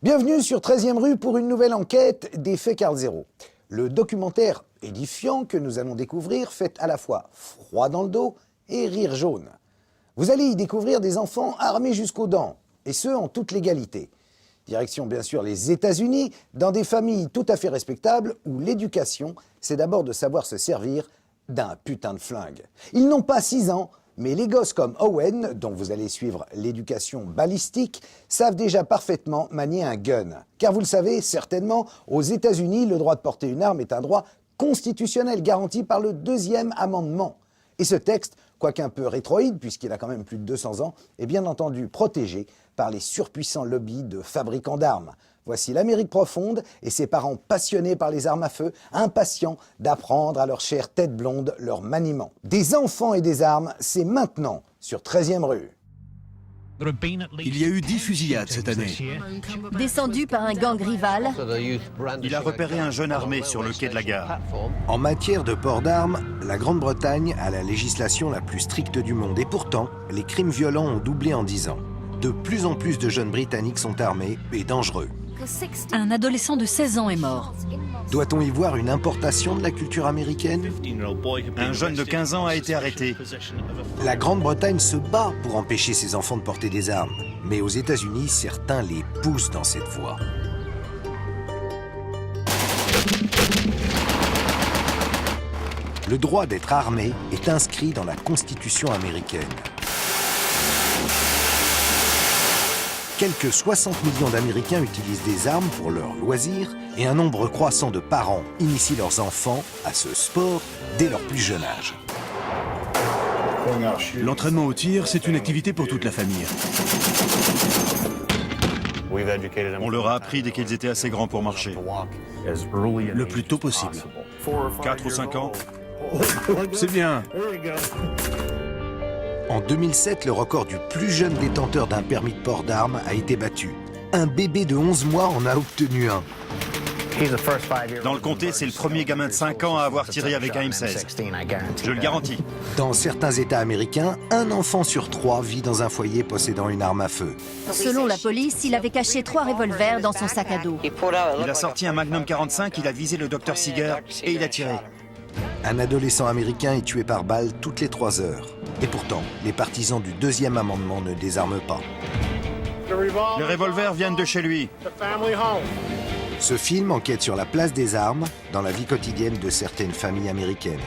Bienvenue sur 13e rue pour une nouvelle enquête des faits Carl Zero. Le documentaire édifiant que nous allons découvrir fait à la fois froid dans le dos et rire jaune. Vous allez y découvrir des enfants armés jusqu'aux dents, et ce en toute légalité. Direction bien sûr les États-Unis, dans des familles tout à fait respectables où l'éducation, c'est d'abord de savoir se servir d'un putain de flingue. Ils n'ont pas 6 ans, mais les gosses comme Owen, dont vous allez suivre l'éducation balistique, savent déjà parfaitement manier un gun. Car vous le savez certainement, aux États-Unis, le droit de porter une arme est un droit constitutionnel garanti par le 2e amendement. Et ce texte, quoiqu'un peu rétroïde, puisqu'il a quand même plus de 200 ans, est bien entendu protégé par les surpuissants lobbies de fabricants d'armes. Voici l'Amérique profonde et ses parents passionnés par les armes à feu, impatients d'apprendre à leur chère tête blonde leur maniement. Des enfants et des armes, c'est maintenant sur 13e rue. Il y a eu 10 fusillades cette année. Descendu par un gang rival, Il a repéré un jeune armé sur le quai de la gare. En matière de port d'armes, la Grande-Bretagne a la législation la plus stricte du monde. Et pourtant, les crimes violents ont doublé en 10 ans. De plus en plus de jeunes Britanniques sont armés et dangereux. un adolescent de 16 ans est mort. Doit-on y voir une importation de la culture américaine ? Un jeune de 15 ans a été arrêté. La Grande-Bretagne se bat pour empêcher ses enfants de porter des armes. Mais aux États-Unis, certains les poussent dans cette voie. Le droit d'être armé est inscrit dans la Constitution américaine. Quelques 60 millions d'Américains utilisent des armes pour leurs loisirs et un nombre croissant de parents initient leurs enfants à ce sport dès leur plus jeune âge. L'entraînement au tir, c'est une activité pour toute la famille. On leur a appris dès qu'ils étaient assez grands pour marcher. Le plus tôt possible. 4 ou 5 ans. C'est bien. En 2007, le record du plus jeune détenteur d'un permis de port d'armes a été battu. Un bébé de 11 mois en a obtenu un. Dans le comté, c'est le premier gamin de 5 ans à avoir tiré avec un M16. Je le garantis. Dans certains États américains, un enfant sur 3 vit dans un foyer possédant une arme à feu. Selon la police, il avait caché 3 revolvers dans son sac à dos. Il a sorti un Magnum 45, il a visé le docteur Seeger et il a tiré. Un adolescent américain est tué par balle toutes les 3 heures. Et pourtant, les partisans du 2e amendement ne désarment pas. Les revolvers viennent de chez lui. Ce film enquête sur la place des armes dans la vie quotidienne de certaines familles américaines.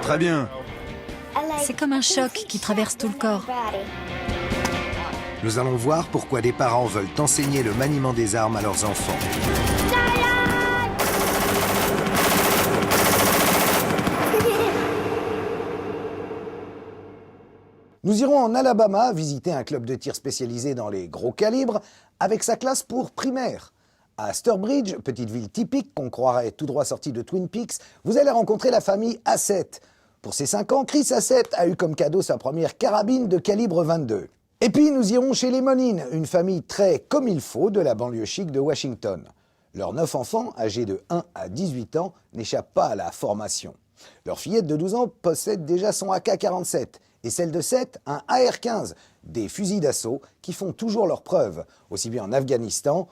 Très bien. C'est comme un choc qui traverse tout le corps. Nous allons voir pourquoi des parents veulent enseigner le maniement des armes à leurs enfants. Nous irons en Alabama visiter un club de tir spécialisé dans les gros calibres avec sa classe pour primaire. À Sturbridge, petite ville typique qu'on croirait tout droit sortie de Twin Peaks, vous allez rencontrer la famille Hassett. Pour ses 5 ans, Chris Hassett a eu comme cadeau sa première carabine de calibre 22. Et puis nous irons chez les Monines, une famille très comme il faut de la banlieue chic de Washington. Leurs 9 enfants, âgés de 1 à 18 ans, n'échappent pas à la formation. Leur fillette de 12 ans possède déjà son AK-47 et celle de 7, un AR-15, des fusils d'assaut qui font toujours leurs preuves, aussi bien en Afghanistan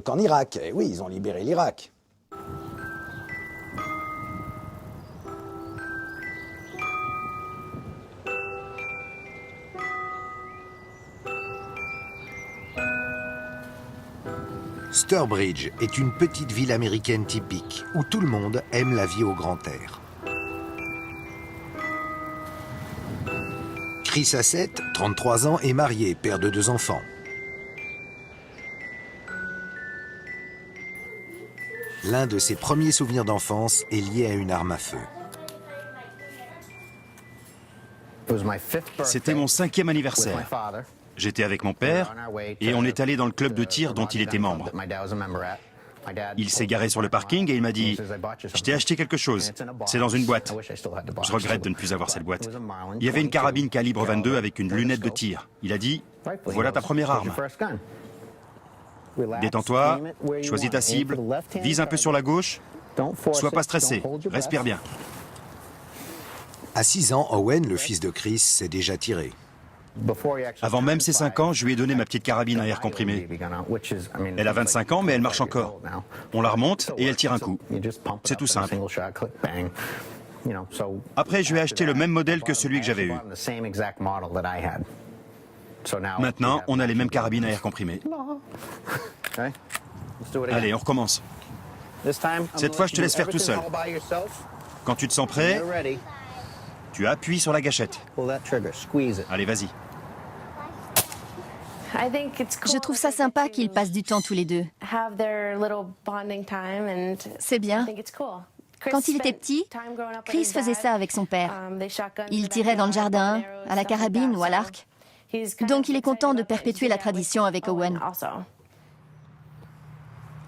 qu'en Irak. Et oui, ils ont libéré l'Irak. Sturbridge est une petite ville américaine typique où tout le monde aime la vie au grand air. Chris Hassett, 33 ans, est marié, père de 2 enfants. L'un de ses premiers souvenirs d'enfance est lié à une arme à feu. C'était mon 5e anniversaire. J'étais avec mon père et on est allé dans le club de tir dont il était membre. Il s'est garé sur le parking et il m'a dit « Je t'ai acheté quelque chose, c'est dans une boîte. » Je regrette de ne plus avoir cette boîte. Il y avait une carabine calibre 22 avec une lunette de tir. Il a dit « Voilà ta première arme. Détends-toi, choisis ta cible, vise un peu sur la gauche, sois pas stressé, respire bien. » À 6 ans, Owen, le fils de Chris, s'est déjà tiré. Avant même ses 5 ans, je lui ai donné ma petite carabine à air comprimé. Elle a 25 ans, mais elle marche encore. On la remonte et elle tire un coup. C'est tout simple. Après, je lui ai acheté le même modèle que celui que j'avais eu. Maintenant, on a les mêmes carabines à air comprimé. Allez, on recommence. Cette fois, je te laisse faire tout seul. Quand tu te sens prêt, tu appuies sur la gâchette. Allez, vas-y. Je trouve ça sympa qu'ils passent du temps tous les deux. C'est bien. Quand il était petit, Chris faisait ça avec son père. Il tirait dans le jardin, à la carabine ou à l'arc. Donc il est content de perpétuer la tradition avec Owen.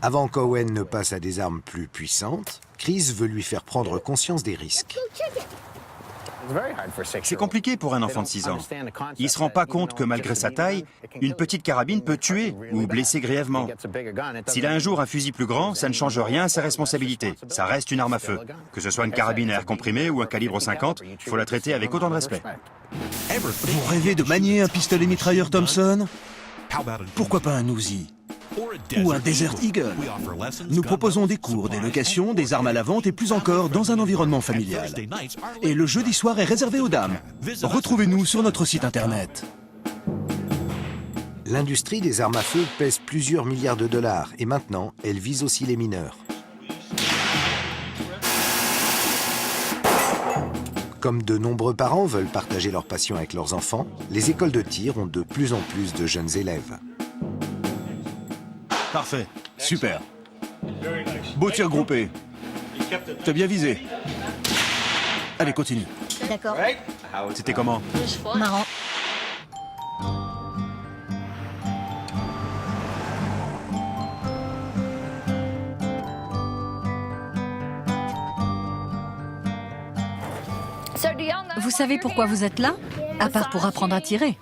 Avant qu'Owen ne passe à des armes plus puissantes, Chris veut lui faire prendre conscience des risques. C'est compliqué pour un enfant de 6 ans. Il ne se rend pas compte que malgré sa taille, une petite carabine peut tuer ou blesser grièvement. S'il a un jour un fusil plus grand, ça ne change rien à ses responsabilités. Ça reste une arme à feu. Que ce soit une carabine à air comprimé ou un calibre 50, il faut la traiter avec autant de respect. Vous rêvez de manier un pistolet mitrailleur Thompson? Pourquoi pas un Uzi? Ou un Desert Eagle? Nous proposons des cours, des locations, des armes à la vente et plus encore dans un environnement familial. Et le jeudi soir est réservé aux dames. Retrouvez-nous sur notre site internet. L'industrie des armes à feu pèse plusieurs milliards de dollars et maintenant, elle vise aussi les mineurs. Comme de nombreux parents veulent partager leur passion avec leurs enfants, les écoles de tir ont de plus en plus de jeunes élèves. Parfait. Super. Beau tir groupé. T'as bien visé. Allez, continue. D'accord. C'était comment? Marrant. Vous savez pourquoi vous êtes là? À part pour apprendre à tirer.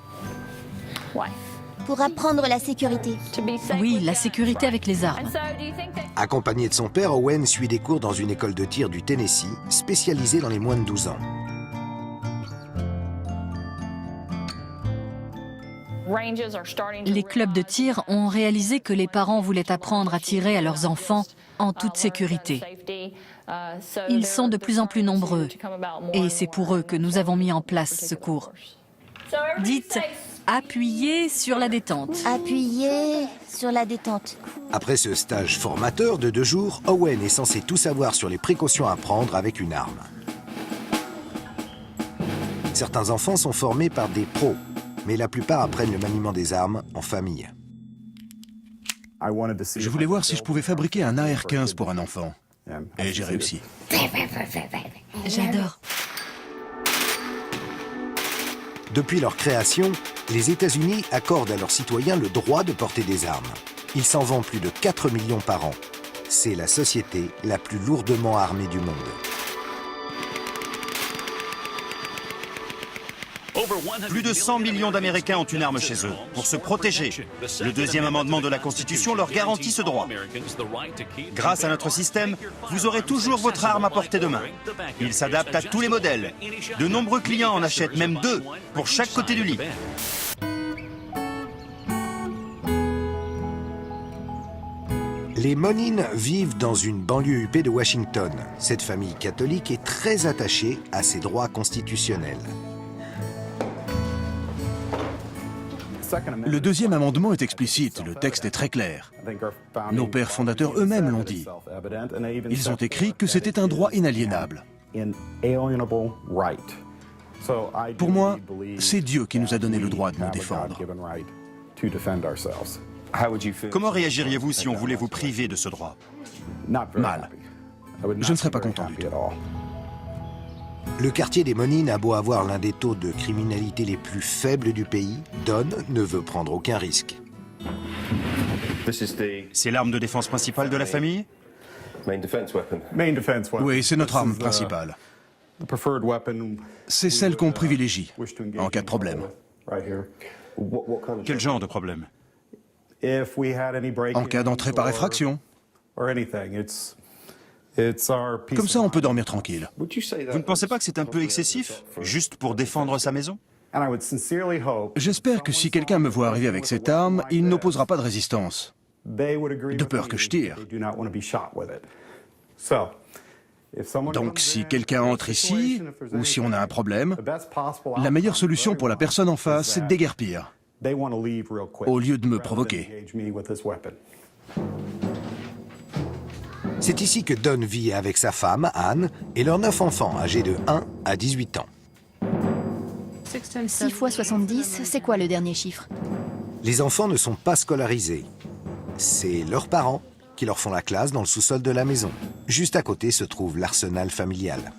Pour apprendre la sécurité. Oui, la sécurité avec les armes. Accompagné de son père, Owen suit des cours dans une école de tir du Tennessee, spécialisée dans les moins de 12 ans. Les clubs de tir ont réalisé que les parents voulaient apprendre à tirer à leurs enfants en toute sécurité. Ils sont de plus en plus nombreux et c'est pour eux que nous avons mis en place ce cours. Dites « appuyez sur la détente ». Appuyez sur la détente. Après ce stage formateur de 2 jours, Owen est censé tout savoir sur les précautions à prendre avec une arme. Certains enfants sont formés par des pros, mais la plupart apprennent le maniement des armes en famille. Je voulais voir si je pouvais fabriquer un AR-15 pour un enfant. Et j'ai réussi. J'adore. Depuis leur création, les États-Unis accordent à leurs citoyens le droit de porter des armes. Ils s'en vendent plus de 4 millions par an. C'est la société la plus lourdement armée du monde. Plus de 100 millions d'Américains ont une arme chez eux pour se protéger. Le 2e amendement de la Constitution leur garantit ce droit. Grâce à notre système, vous aurez toujours votre arme à portée de main. Il s'adapte à tous les modèles. De nombreux clients en achètent même 2 pour chaque côté du lit. Les Monines vivent dans une banlieue huppée de Washington. Cette famille catholique est très attachée à ses droits constitutionnels. Le 2e amendement est explicite, le texte est très clair. Nos pères fondateurs eux-mêmes l'ont dit. Ils ont écrit que c'était un droit inaliénable. Pour moi, c'est Dieu qui nous a donné le droit de nous défendre. Comment réagiriez-vous si on voulait vous priver de ce droit? Mal. Je ne serais pas content du tout. Le quartier des Monines a beau avoir l'un des taux de criminalité les plus faibles du pays, Don ne veut prendre aucun risque. C'est l'arme de défense principale de la famille? Oui, c'est notre arme principale. C'est celle qu'on privilégie en cas de problème. Quel genre de problème? En cas d'entrée par effraction. Comme ça, on peut dormir tranquille. Vous ne pensez pas que c'est un peu excessif, juste pour défendre sa maison? J'espère que si quelqu'un me voit arriver avec cette arme, il n'opposera pas de résistance, de peur que je tire. Donc si quelqu'un entre ici, ou si on a un problème, la meilleure solution pour la personne en face, c'est de déguerpir, au lieu de me provoquer. C'est ici que Don vit avec sa femme, Anne, et leurs 9 enfants âgés de 1 à 18 ans. 6 fois 70, c'est quoi le dernier chiffre? Les enfants ne sont pas scolarisés. C'est leurs parents qui leur font la classe dans le sous-sol de la maison. Juste à côté se trouve l'arsenal familial.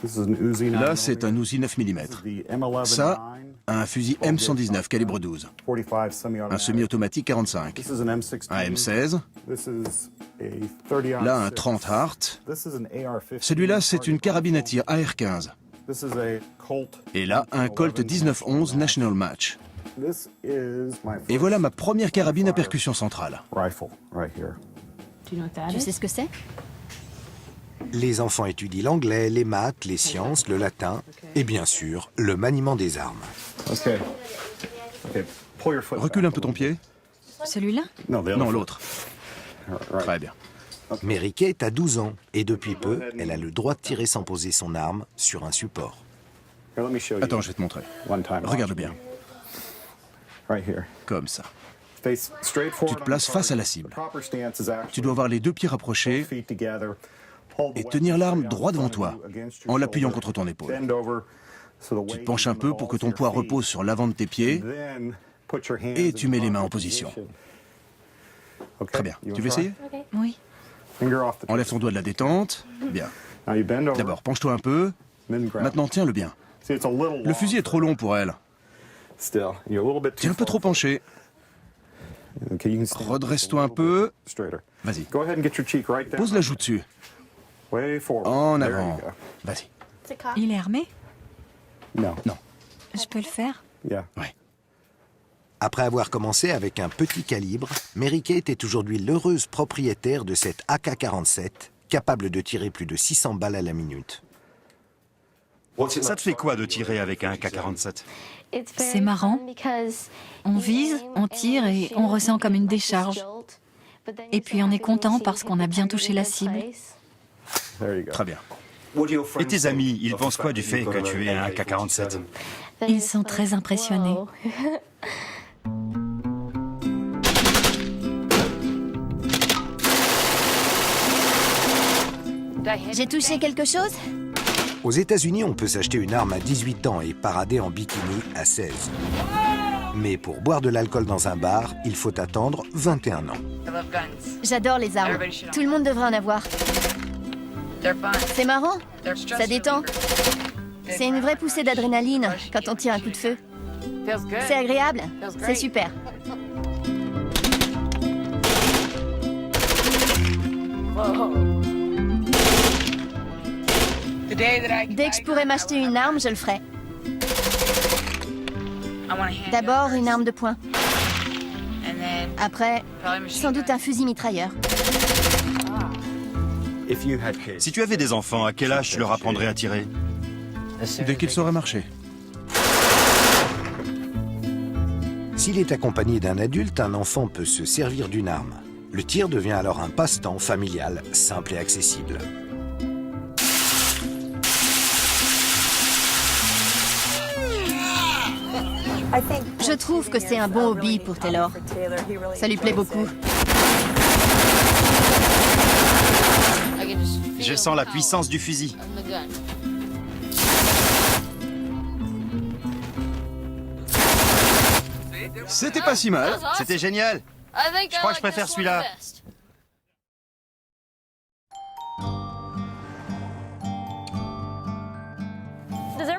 Là, c'est un Uzi 9 mm. Ça, un fusil M119 calibre 12. Un semi-automatique 45. Un M16. Là, un 30 Hart. Celui-là, c'est une carabine à tir AR-15. Et là, un Colt 1911 National Match. Et voilà ma première carabine à percussion centrale. Tu sais ce que c'est? Les enfants étudient l'anglais, les maths, les sciences, le latin et bien sûr, le maniement des armes. Recule un peu ton pied. Celui-là? Non, l'autre. Très bien. Mary Kate a 12 ans et depuis peu, elle a le droit de tirer sans poser son arme sur un support. Attends, je vais te montrer. Regarde bien. Comme ça. Tu te places face à la cible. Tu dois avoir les 2 pieds rapprochés et tenir l'arme droit devant toi, en l'appuyant contre ton épaule. Tu te penches un peu pour que ton poids repose sur l'avant de tes pieds et tu mets les mains en position. Très bien. Tu veux essayer? Oui. Enlève ton doigt de la détente. Bien. D'abord, penche-toi un peu. Maintenant, tiens-le bien. Le fusil est trop long pour elle. T'es un peu trop penché. Redresse-toi un peu. Vas-y. Pose la joue dessus. En avant. Vas-y. Il est armé? Non. Je peux le faire? Ouais. Après avoir commencé avec un petit calibre, Mary Kate est aujourd'hui l'heureuse propriétaire de cette AK-47, capable de tirer plus de 600 balles à la minute. Ça te fait quoi de tirer avec un AK-47? C'est marrant. On vise, on tire et on ressent comme une décharge. Et puis on est content parce qu'on a bien touché la cible. Très bien. Et tes amis, ils pensent quoi du fait que tu aies un AK-47? Ils sont très impressionnés. J'ai touché quelque chose? Aux États-Unis, on peut s'acheter une arme à 18 ans et parader en bikini à 16. Mais pour boire de l'alcool dans un bar, il faut attendre 21 ans. J'adore les armes. Tout le monde devrait en avoir. C'est marrant, ça détend. C'est une vraie poussée d'adrénaline quand on tire un coup de feu. C'est agréable, c'est super. Dès que je pourrais m'acheter une arme, je le ferai. D'abord, une arme de poing. Après, sans doute un fusil mitrailleur. Si tu avais des enfants, à quel âge tu leur apprendrais à tirer? Dès qu'il saura marcher. S'il est accompagné d'un adulte, un enfant peut se servir d'une arme. Le tir devient alors un passe-temps familial, simple et accessible. Je trouve que c'est un bon hobby pour Taylor. Ça lui plaît beaucoup. Je sens la puissance du fusil. C'était pas si mal. C'était génial. Je crois que je préfère celui-là.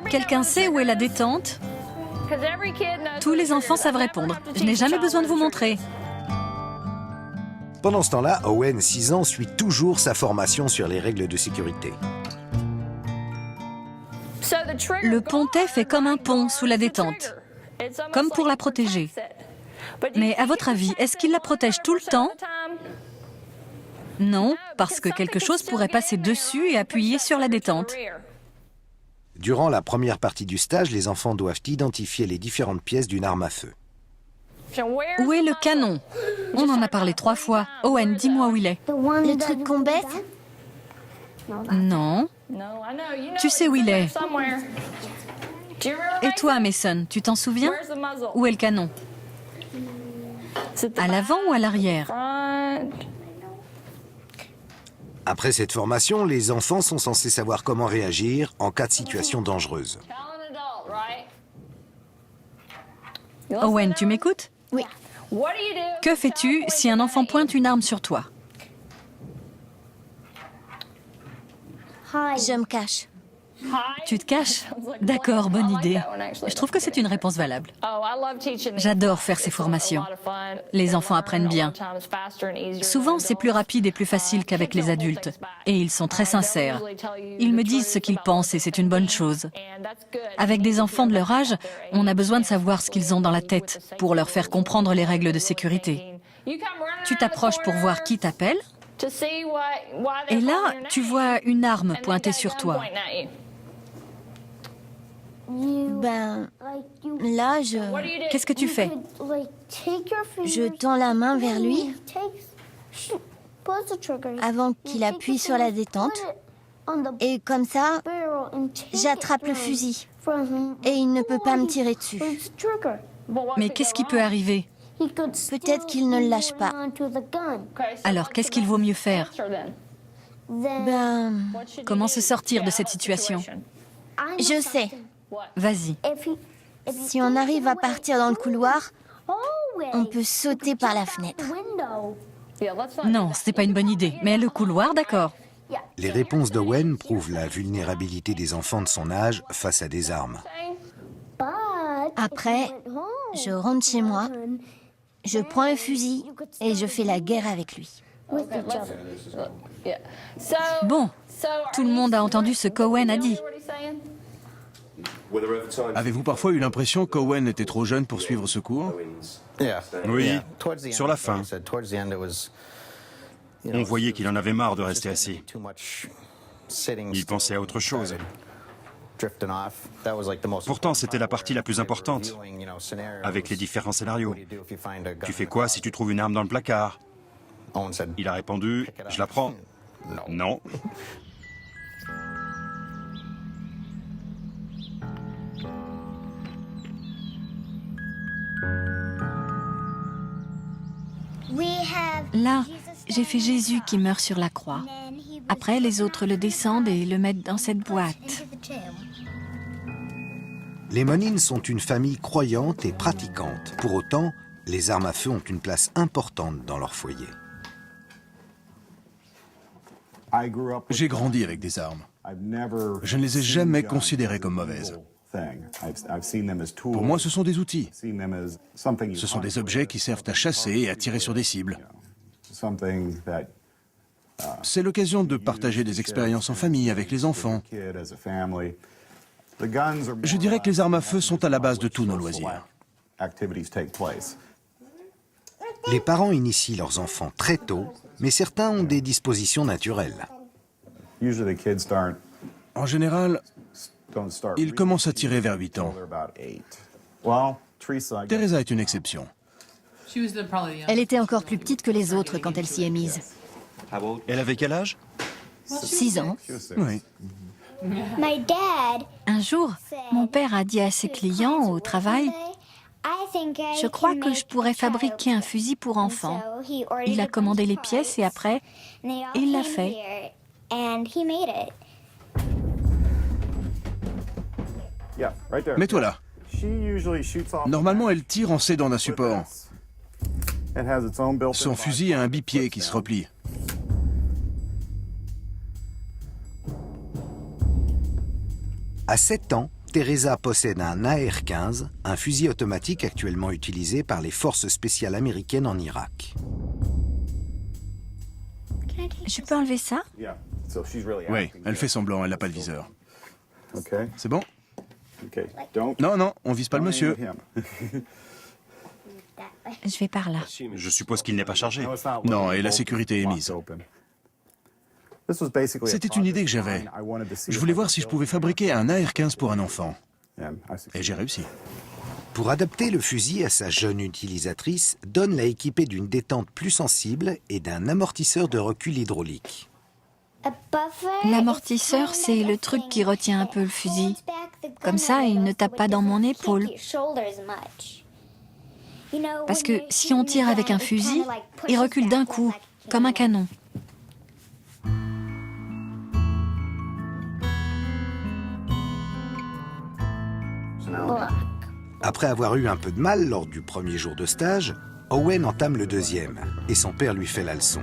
Quelqu'un sait où est la détente? Tous les enfants savent répondre. Je n'ai jamais besoin de vous montrer. Pendant ce temps-là, Owen, 6 ans, suit toujours sa formation sur les règles de sécurité. Le pontet fait comme un pont sous la détente, comme pour la protéger. Mais à votre avis, est-ce qu'il la protège tout le temps? Non, parce que quelque chose pourrait passer dessus et appuyer sur la détente. Durant la première partie du stage, les enfants doivent identifier les différentes pièces d'une arme à feu. Où est le canon? On en a parlé 3 fois. Owen, dis-moi où il est. Le truc qu'on baisse? Non. Tu sais où il est. Et toi, Mason, tu t'en souviens? Où est le canon? À l'avant ou à l'arrière? Après cette formation, les enfants sont censés savoir comment réagir en cas de situation dangereuse. Owen, tu m'écoutes? Oui. Que fais-tu si un enfant pointe une arme sur toi? Je me cache. Tu te caches? D'accord, bonne idée. Je trouve que c'est une réponse valable. J'adore faire ces formations. Les enfants apprennent bien. Souvent, c'est plus rapide et plus facile qu'avec les adultes. Et ils sont très sincères. Ils me disent ce qu'ils pensent et c'est une bonne chose. Avec des enfants de leur âge, on a besoin de savoir ce qu'ils ont dans la tête pour leur faire comprendre les règles de sécurité. Tu t'approches pour voir qui t'appelle. Et là, tu vois une arme pointée sur toi. Ben, là, Qu'est-ce que tu fais? je tends la main vers lui avant qu'il appuie sur la détente. Et comme ça, j'attrape le fusil. Et il ne peut pas me tirer dessus. Mais qu'est-ce qui peut arriver? Peut-être qu'il ne le lâche pas. Alors, qu'est-ce qu'il vaut mieux faire? Ben, Comment se sortir de cette situation? je sais. Vas-y. Si on arrive à partir dans le couloir, on peut sauter par la fenêtre. Non, c'est pas une bonne idée. Mais le couloir, d'accord. Les réponses d'Owen prouvent la vulnérabilité des enfants de son âge face à des armes. Après, je rentre chez moi, je prends un fusil et je fais la guerre avec lui. Bon, tout le monde a entendu ce qu'Owen a dit. Avez-vous parfois eu l'impression qu'Owen était trop jeune pour suivre ce cours? Oui, sur la fin. On voyait qu'il en avait marre de rester assis. Il pensait à autre chose. Pourtant, c'était la partie la plus importante, avec les différents scénarios. Tu fais quoi si tu trouves une arme dans le placard? Il a répondu, je la prends. Non. Là, j'ai fait Jésus qui meurt sur la croix. Après, les autres le descendent et le mettent dans cette boîte. Les Monines sont une famille croyante et pratiquante. Pour autant, les armes à feu ont une place importante dans leur foyer. J'ai grandi avec des armes. Je ne les ai jamais considérées comme mauvaises. Pour moi, ce sont des outils. Ce sont des objets qui servent à chasser et à tirer sur des cibles. C'est l'occasion de partager des expériences en famille avec les enfants. Je dirais que les armes à feu sont à la base de tous nos loisirs. Les parents initient leurs enfants très tôt, mais certains ont des dispositions naturelles. En général, ils commencent à tirer vers 8 ans. Teresa est une exception. Elle était encore plus petite que les autres quand elle s'y est mise. Elle avait quel âge? 6 ans. Oui. Un jour, mon père a dit à ses clients au travail, je crois que je pourrais fabriquer un fusil pour enfants. Il a commandé les pièces et après, il l'a fait. Mets-toi là. Normalement, elle tire en s'aidant d'un support. Son fusil a un bipied qui se replie. À 7 ans, Teresa possède un AR-15, un fusil automatique actuellement utilisé par les forces spéciales américaines en Irak. Je peux enlever ça? Oui, elle fait semblant, elle n'a pas de viseur. C'est bon? Non, non, on vise pas le monsieur. Je vais par là. Je suppose qu'il n'est pas chargé. Non, et la sécurité est mise. C'était une idée que j'avais. Je voulais voir si je pouvais fabriquer un AR-15 pour un enfant. Et j'ai réussi. Pour adapter le fusil à sa jeune utilisatrice, Don l'a équipé d'une détente plus sensible et d'un amortisseur de recul hydraulique. L'amortisseur, c'est le truc qui retient un peu le fusil. Comme ça, il ne tape pas dans mon épaule. Parce que si on tire avec un fusil, il recule d'un coup, comme un canon. Après avoir eu un peu de mal lors du premier jour de stage, Owen entame le deuxième et son père lui fait la leçon.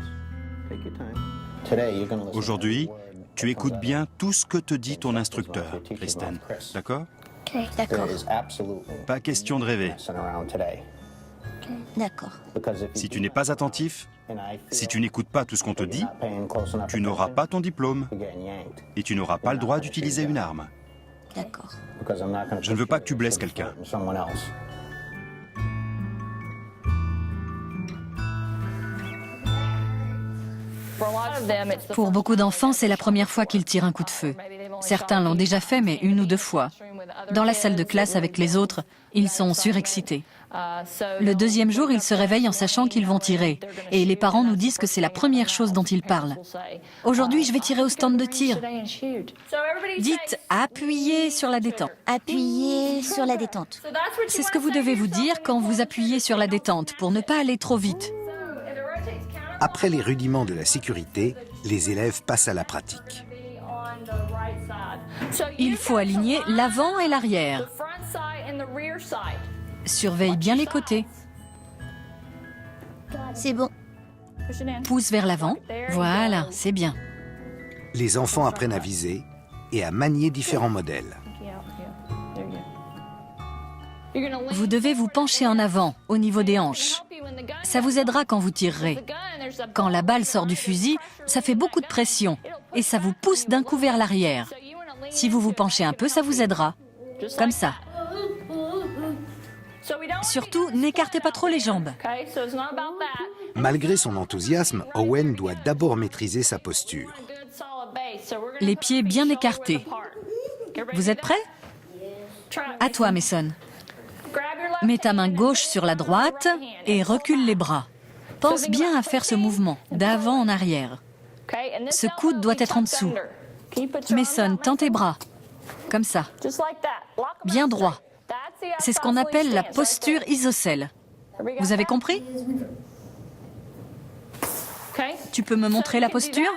Aujourd'hui, tu écoutes bien tout ce que te dit ton instructeur, Kristen. D'accord? D'accord, Pas question de rêver. d'accord. Si tu n'es pas attentif, si tu n'écoutes pas tout ce qu'on te dit, tu n'auras pas ton diplôme et tu n'auras pas le droit d'utiliser une arme. D'accord. Je ne veux pas que tu blesses quelqu'un. Pour beaucoup d'enfants, c'est la première fois qu'ils tirent un coup de feu. Certains l'ont déjà fait, mais une ou deux fois. Dans la salle de classe avec les autres, ils sont surexcités. Le deuxième jour, ils se réveillent en sachant qu'ils vont tirer. Et les parents nous disent que c'est la première chose dont ils parlent. Aujourd'hui, je vais tirer au stand de tir. Dites « appuyez sur la détente ». Appuyez sur la détente. C'est ce que vous devez vous dire quand vous appuyez sur la détente, pour ne pas aller trop vite. Après les rudiments de la sécurité, les élèves passent à la pratique. Il faut aligner l'avant et l'arrière. Surveille bien les côtés. C'est bon. Pousse vers l'avant. Voilà, c'est bien. Les enfants apprennent à viser et à manier différents modèles. Vous devez vous pencher en avant, au niveau des hanches. Ça vous aidera quand vous tirerez. Quand la balle sort du fusil, ça fait beaucoup de pression et ça vous pousse d'un coup vers l'arrière. Si vous vous penchez un peu, ça vous aidera. Comme ça. Surtout, n'écartez pas trop les jambes. Malgré son enthousiasme, Owen doit d'abord maîtriser sa posture. Les pieds bien écartés. Vous êtes prêts? À toi, Mason. Mets ta main gauche sur la droite et recule les bras. Pense bien à faire ce mouvement, d'avant en arrière. Ce coude doit être en dessous. Mason, tends tes bras. Comme ça. Bien droit. C'est ce qu'on appelle la posture isocèle. Vous avez compris? Tu peux me montrer la posture?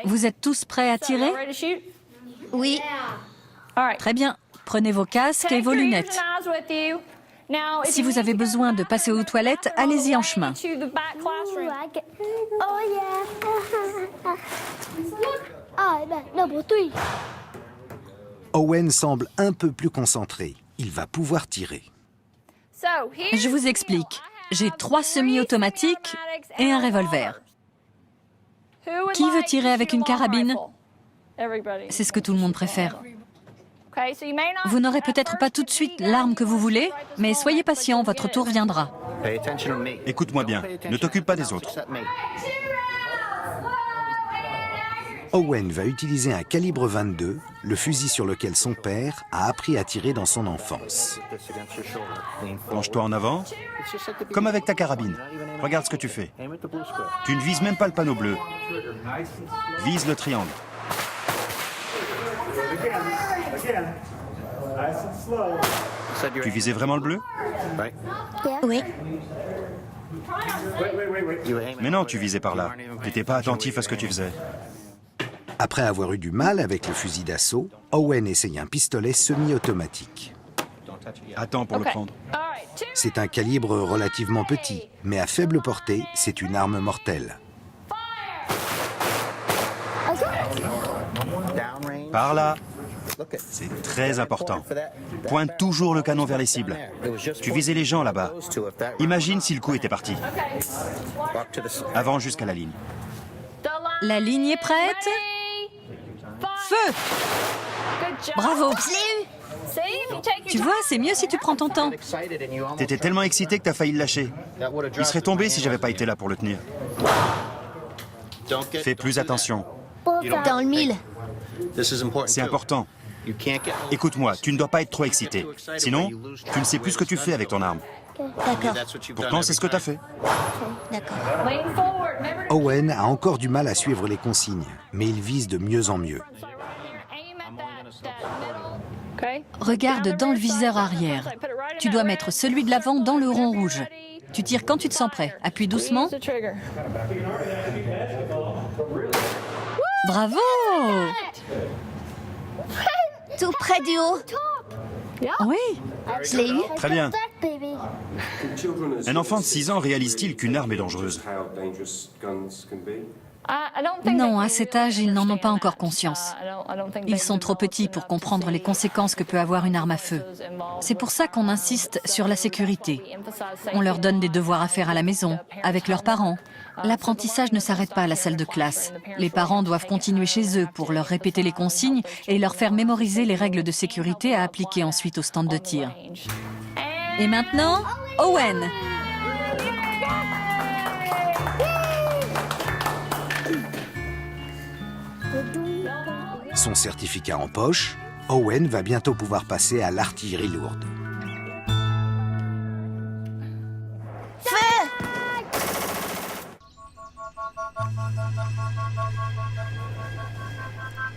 Vous êtes tous prêts à tirer? Oui. Très bien. Prenez vos casques et vos lunettes. Si vous avez besoin de passer aux toilettes, allez-y en chemin. Owen semble un peu plus concentré. Il va pouvoir tirer. Je vous explique. J'ai 3 semi-automatiques et un revolver. Qui veut tirer avec une carabine? C'est ce que tout le monde préfère. Vous n'aurez peut-être pas tout de suite l'arme que vous voulez, mais soyez patient, votre tour viendra. Écoute-moi bien, ne t'occupe pas des autres. Owen va utiliser un calibre 22, le fusil sur lequel son père a appris à tirer dans son enfance. Penche-toi en avant, comme avec ta carabine. Regarde ce que tu fais. Tu ne vises même pas le panneau bleu. Vise le triangle. Tu visais vraiment le bleu? Oui. Mais non, tu visais par là. Tu n'étais pas attentif à ce que tu faisais. Après avoir eu du mal avec le fusil d'assaut, Owen essaye un pistolet semi-automatique. Attends pour le prendre. C'est un calibre relativement petit, mais à faible portée, c'est une arme mortelle. Par là. C'est très important. Pointe toujours le canon vers les cibles. Tu visais les gens là-bas. Imagine si le coup était parti. Avance jusqu'à la ligne. La ligne est prête? Feu! Bravo! Tu vois, c'est mieux si tu prends ton temps. T'étais tellement excité que t'as failli le lâcher. Il serait tombé si j'avais pas été là pour le tenir. Fais plus attention. Dans le mille. C'est important. Écoute-moi, tu ne dois pas être trop excité. Sinon, tu ne sais plus ce que tu fais avec ton arme. D'accord, Pourtant, c'est ce que tu as fait. d'accord. Owen a encore du mal à suivre les consignes, mais il vise de mieux en mieux. Regarde dans le viseur arrière. Tu dois mettre celui de l'avant dans le rond rouge. Tu tires quand tu te sens prêt. Appuie doucement. Bravo! Tout près du haut. Oui. Je l'ai eu. Très bien. Un enfant de 6 ans réalise-t-il qu'une arme est dangereuse? Non, à cet âge, ils n'en ont pas encore conscience. Ils sont trop petits pour comprendre les conséquences que peut avoir une arme à feu. C'est pour ça qu'on insiste sur la sécurité. On leur donne des devoirs à faire à la maison, avec leurs parents. L'apprentissage ne s'arrête pas à la salle de classe. Les parents doivent continuer chez eux pour leur répéter les consignes et leur faire mémoriser les règles de sécurité à appliquer ensuite au stand de tir. Et maintenant, Owen! Son certificat en poche, Owen va bientôt pouvoir passer à l'artillerie lourde.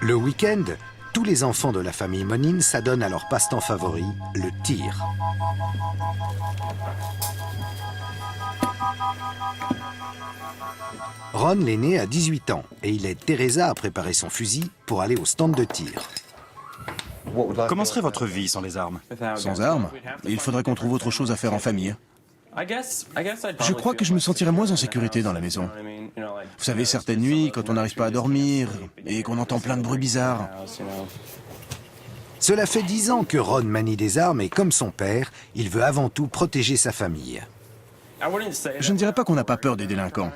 Le week-end, tous les enfants de la famille Monin s'adonnent à leur passe-temps favori, le tir. Ron, l'aîné, a 18 ans et il aide Teresa à préparer son fusil pour aller au stand de tir. Comment serait votre vie sans les armes? Sans armes, il faudrait qu'on trouve autre chose à faire en famille. Je crois que je me sentirais moins en sécurité dans la maison. Vous savez, certaines nuits, quand on n'arrive pas à dormir et qu'on entend plein de bruits bizarres. Cela fait 10 ans que Ron manie des armes et comme son père, il veut avant tout protéger sa famille. Je ne dirais pas qu'on n'a pas peur des délinquants.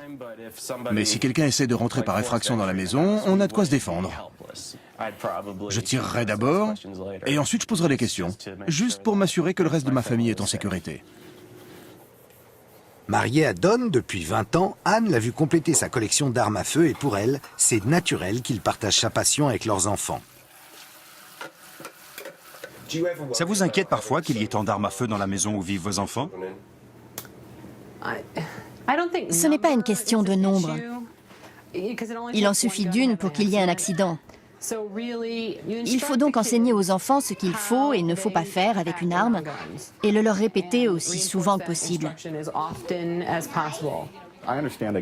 Mais si quelqu'un essaie de rentrer par effraction dans la maison, on a de quoi se défendre. Je tirerai d'abord et ensuite je poserai des questions, juste pour m'assurer que le reste de ma famille est en sécurité. Mariée à Don depuis 20 ans, Anne l'a vu compléter sa collection d'armes à feu et pour elle, c'est naturel qu'il partage sa passion avec leurs enfants. Ça vous inquiète parfois qu'il y ait tant d'armes à feu dans la maison où vivent vos enfants? Ce n'est pas une question de nombre. Il en suffit d'une pour qu'il y ait un accident. Il faut donc enseigner aux enfants ce qu'il faut et ne faut pas faire avec une arme et le leur répéter aussi souvent que possible.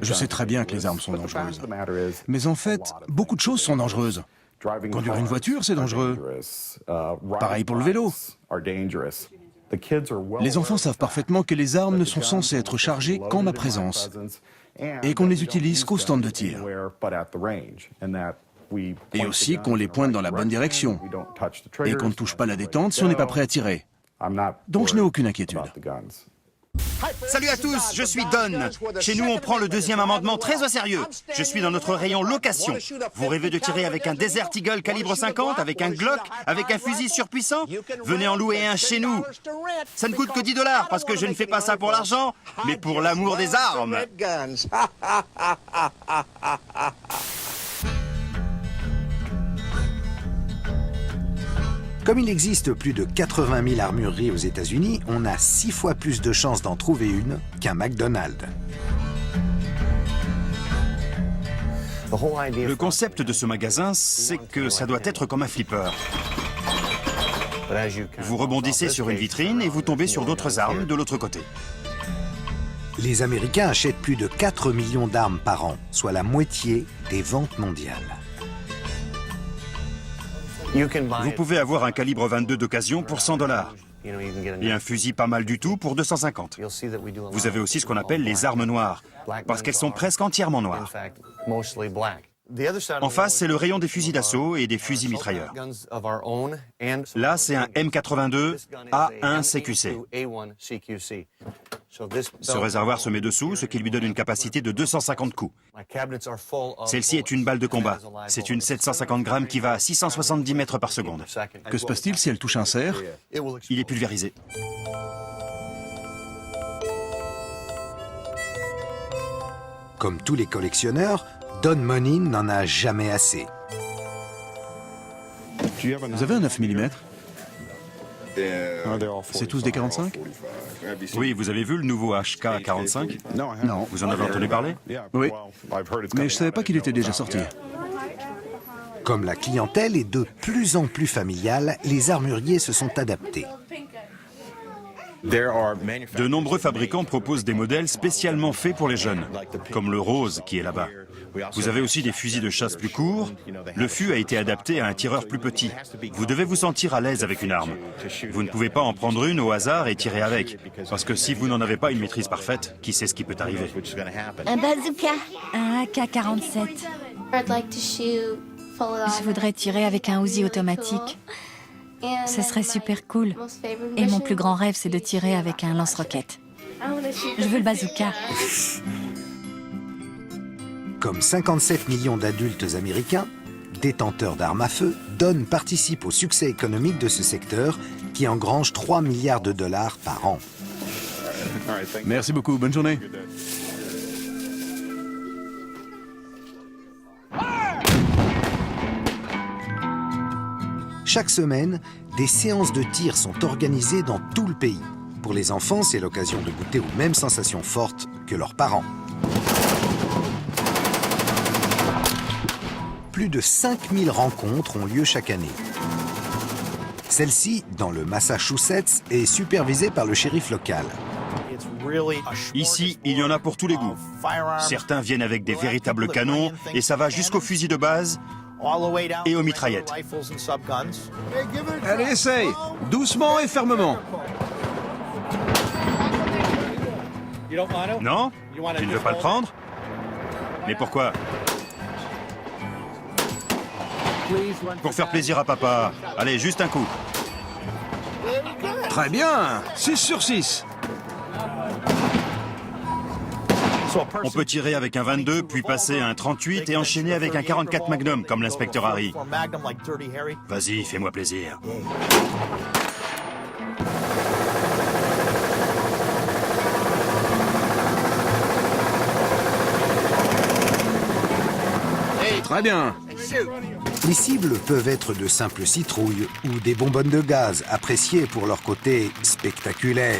Je sais très bien que les armes sont dangereuses. Mais en fait, beaucoup de choses sont dangereuses. Conduire une voiture, c'est dangereux. Pareil pour le vélo. Les enfants savent parfaitement que les armes ne sont censées être chargées qu'en ma présence et qu'on ne les utilise qu'au stand de tir. Et aussi qu'on les pointe dans la bonne direction et qu'on ne touche pas la détente si on n'est pas prêt à tirer. Donc je n'ai aucune inquiétude. Salut à tous, je suis Don. Chez nous, on prend le deuxième amendement très au sérieux. Je suis dans notre rayon location. Vous rêvez de tirer avec un Desert Eagle calibre 50, avec un Glock, avec un fusil surpuissant? Venez en louer un chez nous. Ça ne coûte que 10 $ parce que je ne fais pas ça pour l'argent, mais pour l'amour des armes. Comme il existe plus de 80 000 armureries aux États-Unis, on a 6 fois plus de chances d'en trouver une qu'un McDonald's. Le concept de ce magasin, c'est que ça doit être comme un flipper. Vous rebondissez sur une vitrine et vous tombez sur d'autres armes de l'autre côté. Les Américains achètent plus de 4 millions d'armes par an, soit la moitié des ventes mondiales. Vous pouvez avoir un calibre 22 d'occasion pour 100 $ et un fusil pas mal du tout pour 250. Vous avez aussi ce qu'on appelle les armes noires, parce qu'elles sont presque entièrement noires. En face, c'est le rayon des fusils d'assaut et des fusils mitrailleurs. Là, c'est un M82 A1 CQC. Ce réservoir se met dessous, ce qui lui donne une capacité de 250 coups. Celle-ci est une balle de combat. C'est une 750 grammes qui va à 670 mètres par seconde. Que se passe-t-il si elle touche un cerf? Il est pulvérisé. Comme tous les collectionneurs, Don Money n'en a jamais assez. Vous avez un 9 mm? C'est tous des 45? Oui, vous avez vu le nouveau HK-45? Non. Vous en avez entendu parler? Oui. Mais je savais pas qu'il était déjà sorti. Comme la clientèle est de plus en plus familiale, les armuriers se sont adaptés. De nombreux fabricants proposent des modèles spécialement faits pour les jeunes, comme le rose qui est là-bas. Vous avez aussi des fusils de chasse plus courts. Le fût a été adapté à un tireur plus petit. Vous devez vous sentir à l'aise avec une arme. Vous ne pouvez pas en prendre une au hasard et tirer avec. Parce que si vous n'en avez pas une maîtrise parfaite, qui sait ce qui peut arriver? Un bazooka. Un AK-47. Je voudrais tirer avec un Uzi automatique. Ce serait super cool. Et mon plus grand rêve, c'est de tirer avec un lance-roquette. Je veux le bazooka. Comme 57 millions d'adultes américains, détenteurs d'armes à feu, Don participe au succès économique de ce secteur qui engrange 3 milliards de dollars par an. Merci beaucoup, bonne journée. Chaque semaine, des séances de tir sont organisées dans tout le pays. Pour les enfants, c'est l'occasion de goûter aux mêmes sensations fortes que leurs parents. Plus de 5000 rencontres ont lieu chaque année. Celle-ci, dans le Massachusetts, est supervisée par le shérif local. Ici, il y en a pour tous les goûts. Certains viennent avec des véritables canons et ça va jusqu'aux fusils de base et aux mitraillettes. Allez, essaye. Doucement et fermement. Non? Tu ne veux pas le prendre? Mais pourquoi? Pour faire plaisir à papa. Allez, juste un coup. Très bien. 6 sur 6. On peut tirer avec un 22, puis passer à un 38 et enchaîner avec un 44 Magnum, comme l'inspecteur Harry. Vas-y, fais-moi plaisir. Très bien. Les cibles peuvent être de simples citrouilles ou des bonbonnes de gaz, appréciées pour leur côté spectaculaire.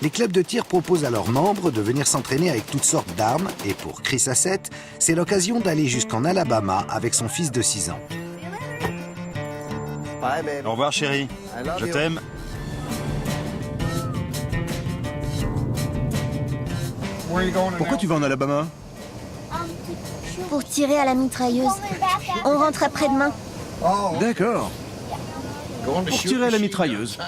Les clubs de tir proposent à leurs membres de venir s'entraîner avec toutes sortes d'armes et pour Chris Hassett, c'est l'occasion d'aller jusqu'en Alabama avec son fils de 6 ans. Au revoir, chérie. Je t'aime. Pourquoi tu vas en Alabama? Pour tirer à la mitrailleuse. On rentre après-demain. D'accord. Pour tirer à la mitrailleuse.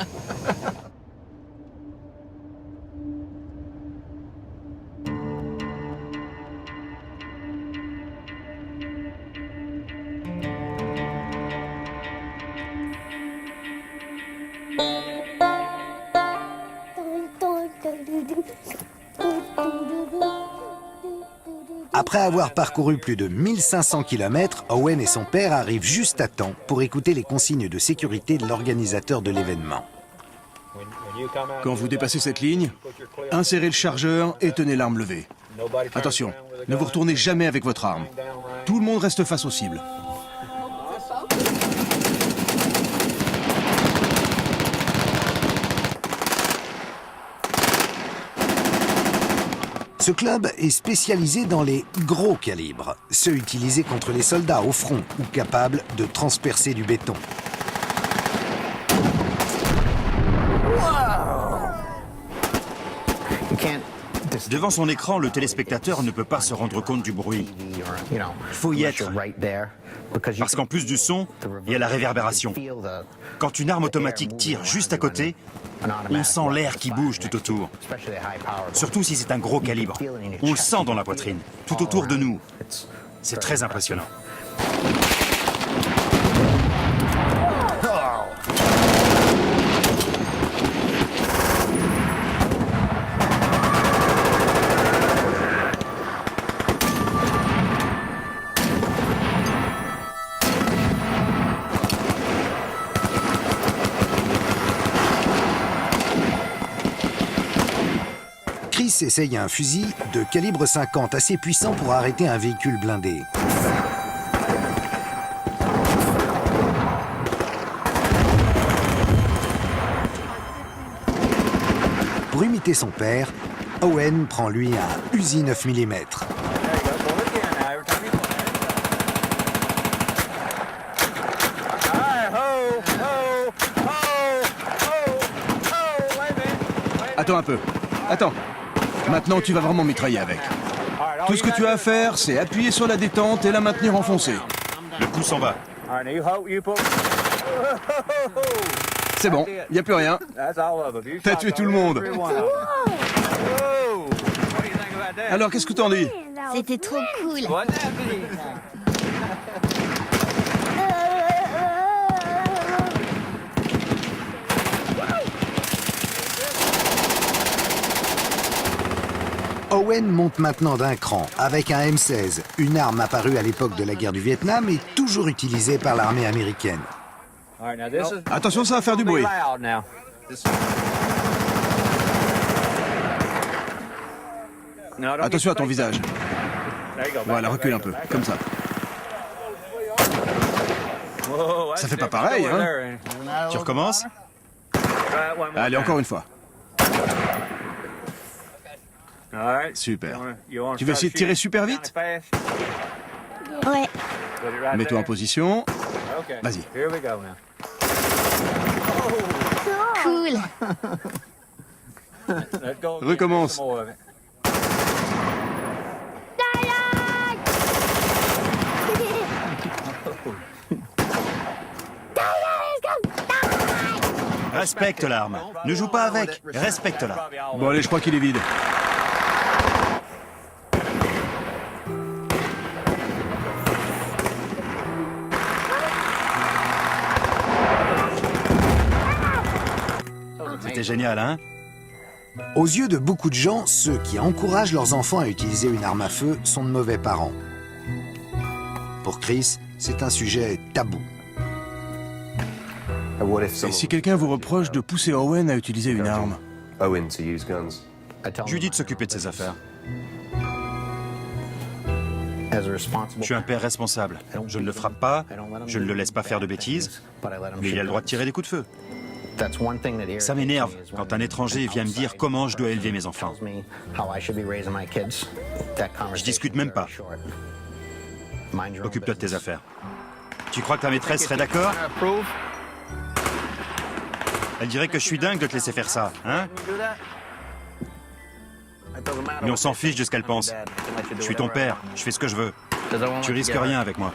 Après avoir parcouru plus de 1500 km, Owen et son père arrivent juste à temps pour écouter les consignes de sécurité de l'organisateur de l'événement. Quand vous dépassez cette ligne, insérez le chargeur et tenez l'arme levée. Attention, ne vous retournez jamais avec votre arme. Tout le monde reste face aux cibles. Ce club est spécialisé dans les gros calibres, ceux utilisés contre les soldats au front ou capables de transpercer du béton. Devant son écran, le téléspectateur ne peut pas se rendre compte du bruit. Il faut y être. Parce qu'en plus du son, il y a la réverbération. Quand une arme automatique tire juste à côté, on sent l'air qui bouge tout autour. Surtout si c'est un gros calibre. On le sent dans la poitrine, tout autour de nous. C'est très impressionnant. Chris essaye un fusil de calibre 50 assez puissant pour arrêter un véhicule blindé. Pour imiter son père, Owen prend lui un Uzi 9 mm. Attends un peu. Attends. Maintenant, tu vas vraiment mitrailler avec. Tout ce que tu as à faire, c'est appuyer sur la détente et la maintenir enfoncée. Le pouce en bas. C'est bon, il n'y a plus rien. T'as tué tout le monde. Alors, qu'est-ce que t'en dis? C'était trop cool. Owen monte maintenant d'un cran avec un M16, une arme apparue à l'époque de la guerre du Vietnam et toujours utilisée par l'armée américaine. Attention, ça va faire du bruit. Attention à ton visage. Voilà, recule un peu, comme ça. Ça fait pas pareil, hein? Tu recommences? Allez, encore une fois. Super. Tu veux essayer de tirer super vite? Ouais. Mets-toi en position. Vas-y. Cool. Recommence. Respecte l'arme. Ne joue pas avec. Respecte-la. Bon, allez, je crois qu'il est vide. C'était génial, hein? Aux yeux de beaucoup de gens, ceux qui encouragent leurs enfants à utiliser une arme à feu sont de mauvais parents. Pour Chris, c'est un sujet tabou. Et si quelqu'un vous reproche de pousser Owen à utiliser une arme? Je lui dis de s'occuper de ses affaires. Je suis un père responsable. Je ne le frappe pas, je ne le laisse pas faire de bêtises, mais il a le droit de tirer des coups de feu. Ça m'énerve quand un étranger vient me dire comment je dois élever mes enfants. Je discute même pas. Occupe-toi de tes affaires. Tu crois que ta maîtresse serait d'accord? Elle dirait que je suis dingue de te laisser faire ça, hein? Mais on s'en fiche de ce qu'elle pense. Je suis ton père, je fais ce que je veux. Tu risques rien avec moi.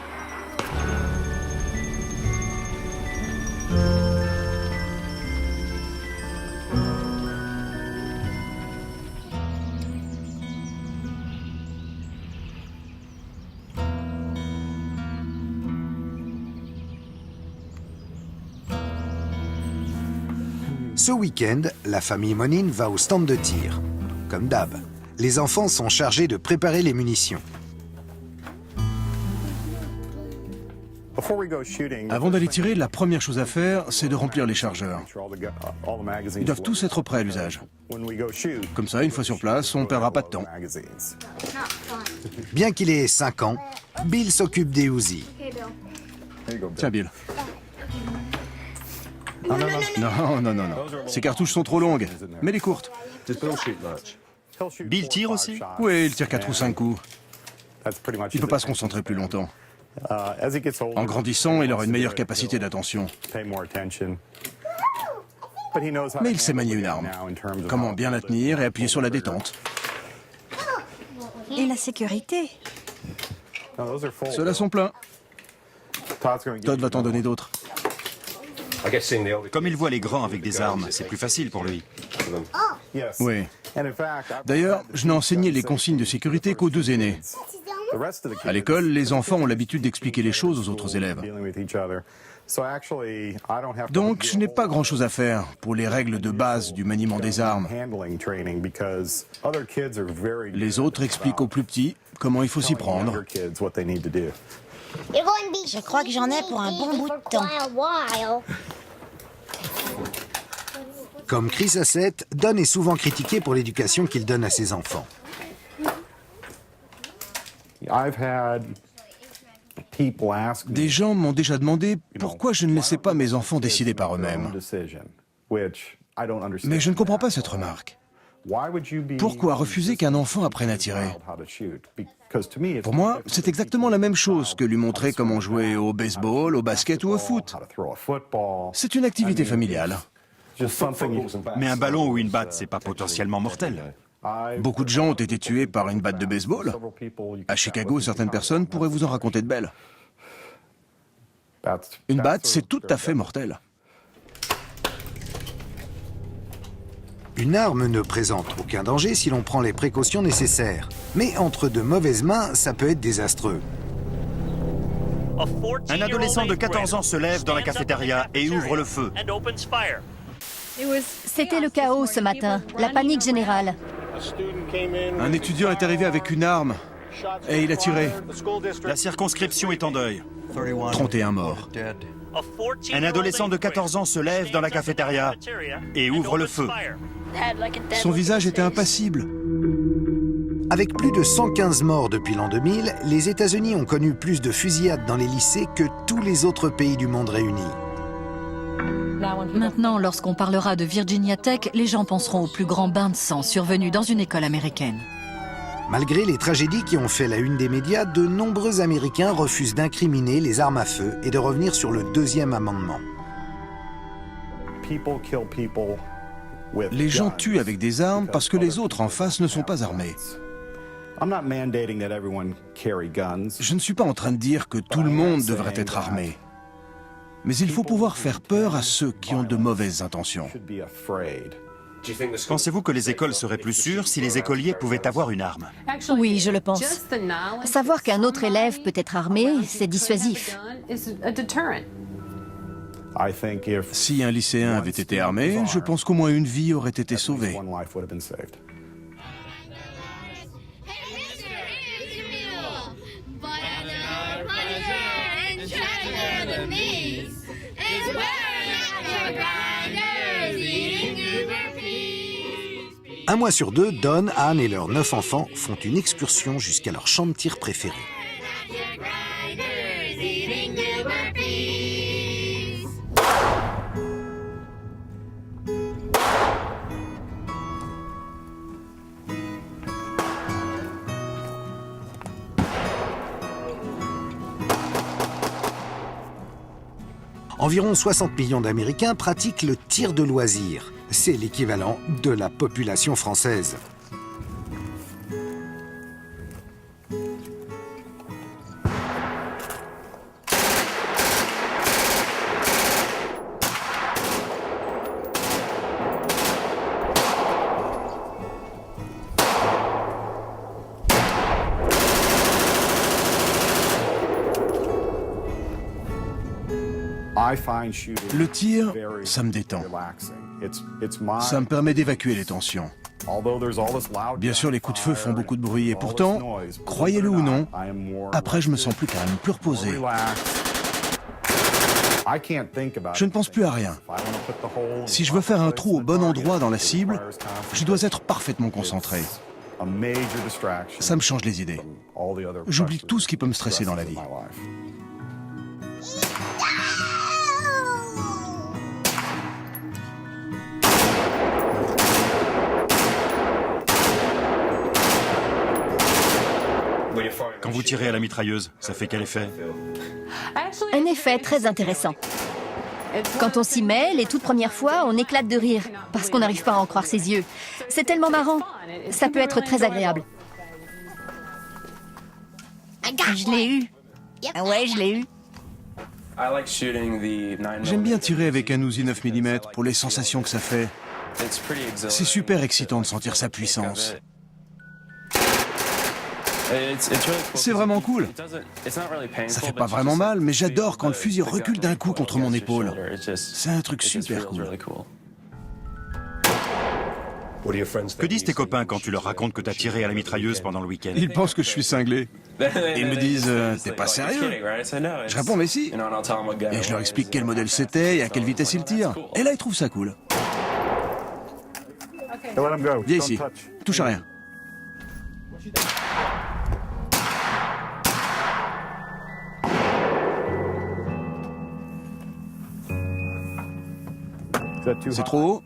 Ce week-end, la famille Monin va au stand de tir. Comme d'hab, les enfants sont chargés de préparer les munitions. Avant d'aller tirer, la première chose à faire, c'est de remplir les chargeurs. Ils doivent tous être prêts à l'usage. Comme ça, une fois sur place, on ne perdra pas de temps. Bien qu'il ait 5 ans, Bill s'occupe des Uzi. Tiens, Bill. Non. Ces cartouches sont trop longues. Mets-les courtes. Bill tire aussi? Oui, il tire 4 ou 5 coups. Il ne peut pas se concentrer plus longtemps. En grandissant, il aura une meilleure capacité d'attention. Mais il sait manier une arme. Comment bien la tenir et appuyer sur la détente. Et la sécurité? Ceux-là sont pleins. Todd va t'en donner d'autres. Comme il voit les grands avec des armes, c'est plus facile pour lui. Oui. D'ailleurs, je n'ai enseigné les consignes de sécurité qu'aux 2 aînés. À l'école, les enfants ont l'habitude d'expliquer les choses aux autres élèves. Donc, je n'ai pas grand-chose à faire pour les règles de base du maniement des armes. Les autres expliquent aux plus petits comment il faut s'y prendre. Je crois que j'en ai pour un bon bout de temps. Comme Chris a 7, Don est souvent critiqué pour l'éducation qu'il donne à ses enfants. Des gens m'ont déjà demandé pourquoi je ne laissais pas mes enfants décider par eux-mêmes. Mais je ne comprends pas cette remarque. Pourquoi refuser qu'un enfant apprenne à tirer? Pour moi, c'est exactement la même chose que lui montrer comment jouer au baseball, au basket ou au foot. C'est une activité familiale. Mais un ballon ou une batte, c'est pas potentiellement mortel. Beaucoup de gens ont été tués par une batte de baseball. À Chicago, certaines personnes pourraient vous en raconter de belles. Une batte, c'est tout à fait mortel. Une arme ne présente aucun danger si l'on prend les précautions nécessaires. Mais entre de mauvaises mains, ça peut être désastreux. Un adolescent de 14 ans se lève dans la cafétéria et ouvre le feu. C'était le chaos ce matin, la panique générale. Un étudiant est arrivé avec une arme et il a tiré. La circonscription est en deuil. 31 morts. Un adolescent de 14 ans se lève dans la cafétéria et ouvre le feu. Son visage était impassible. Avec plus de 115 morts depuis l'an 2000, les États-Unis ont connu plus de fusillades dans les lycées que tous les autres pays du monde réunis. Maintenant, lorsqu'on parlera de Virginia Tech, les gens penseront au plus grand bain de sang survenu dans une école américaine. Malgré les tragédies qui ont fait la une des médias, de nombreux Américains refusent d'incriminer les armes à feu et de revenir sur le deuxième amendement. Les gens tuent avec des armes parce que les autres en face ne sont pas armés. Je ne suis pas en train de dire que tout le monde devrait être armé. Mais il faut pouvoir faire peur à ceux qui ont de mauvaises intentions. Pensez-vous que les écoles seraient plus sûres si les écoliers pouvaient avoir une arme? Oui, je le pense. Savoir qu'un autre élève peut être armé, c'est dissuasif. Si un lycéen avait été armé, je pense qu'au moins une vie aurait été sauvée. Un mois sur deux, Don, Anne et leurs 9 enfants font une excursion jusqu'à leur champ de tir préféré. Environ 60 millions d'Américains pratiquent le tir de loisir. C'est l'équivalent de la population française. Le tir, ça me détend. Ça me permet d'évacuer les tensions. Bien sûr, les coups de feu font beaucoup de bruit et pourtant, croyez-le ou non, après je me sens plus calme, plus reposé. Je ne pense plus à rien. Si je veux faire un trou au bon endroit dans la cible, je dois être parfaitement concentré. Ça me change les idées. J'oublie tout ce qui peut me stresser dans la vie. Quand vous tirez à la mitrailleuse, ça fait quel effet? Un effet très intéressant. Quand on s'y met, les toutes premières fois, on éclate de rire, parce qu'on n'arrive pas à en croire ses yeux. C'est tellement marrant. Ça peut être très agréable. Je l'ai eu. Ouais, je l'ai eu. J'aime bien tirer avec un Uzi 9 mm pour les sensations que ça fait. C'est super excitant de sentir sa puissance. C'est vraiment cool. Ça fait pas vraiment mal, mais j'adore quand le fusil recule d'un coup contre mon épaule. C'est un truc super cool. Que disent tes copains quand tu leur racontes que t'as tiré à la mitrailleuse pendant le week-end? Ils pensent que je suis cinglé. Ils me disent « T'es pas sérieux ?» Je réponds « Mais si !» Et je leur explique quel modèle c'était et à quelle vitesse ils tirent. Et là, ils trouvent ça cool. Viens ici. Touche à rien. C'est trop haut?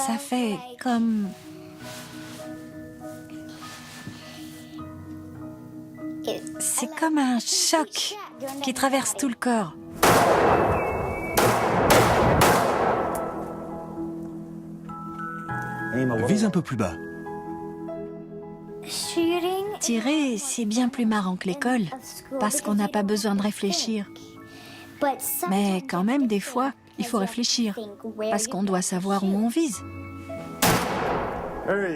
Ça fait comme... C'est comme un choc qui traverse tout le corps. Vise un peu plus bas. Tirer, c'est bien plus marrant que l'école, parce qu'on n'a pas besoin de réfléchir. Mais quand même, des fois, il faut réfléchir, parce qu'on doit savoir où on vise.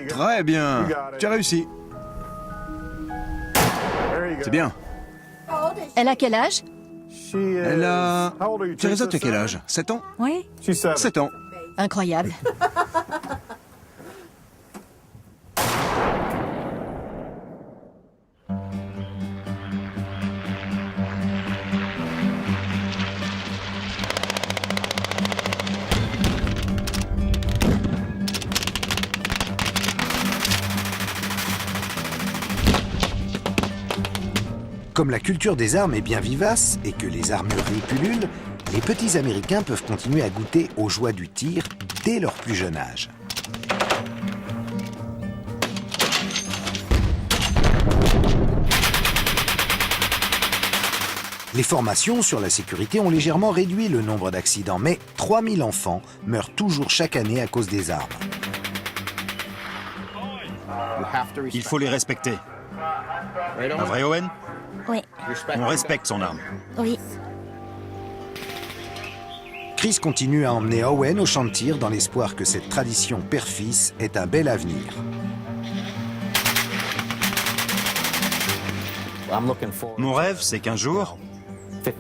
Très bien. Tu as réussi. C'est bien. Elle a quel âge? Elle a... Teresa, tu as quel âge? 7 ans? Oui, 7 ans. Incroyable. Comme la culture des armes est bien vivace et que les armureries pullulent, les petits Américains peuvent continuer à goûter aux joies du tir dès leur plus jeune âge. Les formations sur la sécurité ont légèrement réduit le nombre d'accidents, mais 3000 enfants meurent toujours chaque année à cause des armes. Il faut les respecter. Un vrai Owen? Oui. On respecte son arme. Oui. Chris continue à emmener Owen au champ de tir dans l'espoir que cette tradition père-fils ait un bel avenir. Mon rêve, c'est qu'un jour,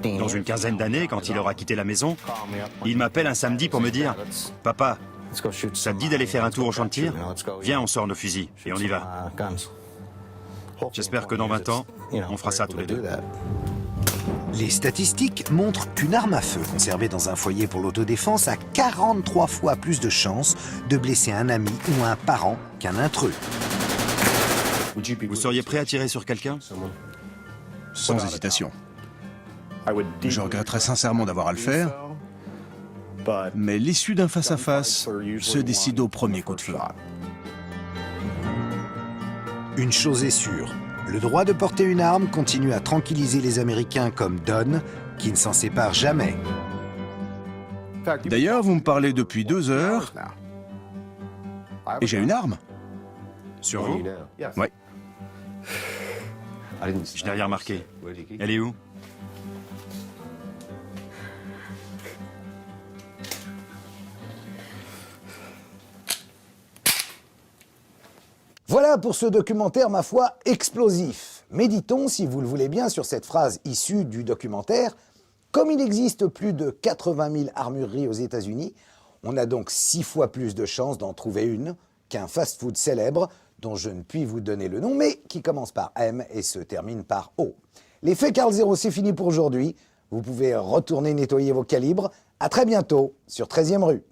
dans une quinzaine d'années, quand il aura quitté la maison, il m'appelle un samedi pour me dire « Papa, ça te dit d'aller faire un tour au champ de tir? Viens, on sort nos fusils et on y va. » J'espère que dans 20 ans, on fera ça tous les deux. Les statistiques montrent qu'une arme à feu conservée dans un foyer pour l'autodéfense a 43 fois plus de chances de blesser un ami ou un parent qu'un intrus. Vous seriez prêt à tirer sur quelqu'un? Sans hésitation. Je regretterais sincèrement d'avoir à le faire, mais l'issue d'un face-à-face se décide au premier coup de feu. Une chose est sûre, le droit de porter une arme continue à tranquilliser les Américains comme Don, qui ne s'en sépare jamais. D'ailleurs, vous me parlez depuis 2 heures, et j'ai une arme. Sur vous? Oui. Je n'ai rien remarqué. Elle est où? Voilà pour ce documentaire, ma foi, explosif. Méditons, si vous le voulez bien, sur cette phrase issue du documentaire. Comme il existe plus de 80 000 armureries aux États-Unis, on a donc 6 fois plus de chances d'en trouver une qu'un fast-food célèbre, dont je ne puis vous donner le nom, mais qui commence par M et se termine par O. L'effet Karl Zero, c'est fini pour aujourd'hui. Vous pouvez retourner nettoyer vos calibres. À très bientôt sur 13e rue.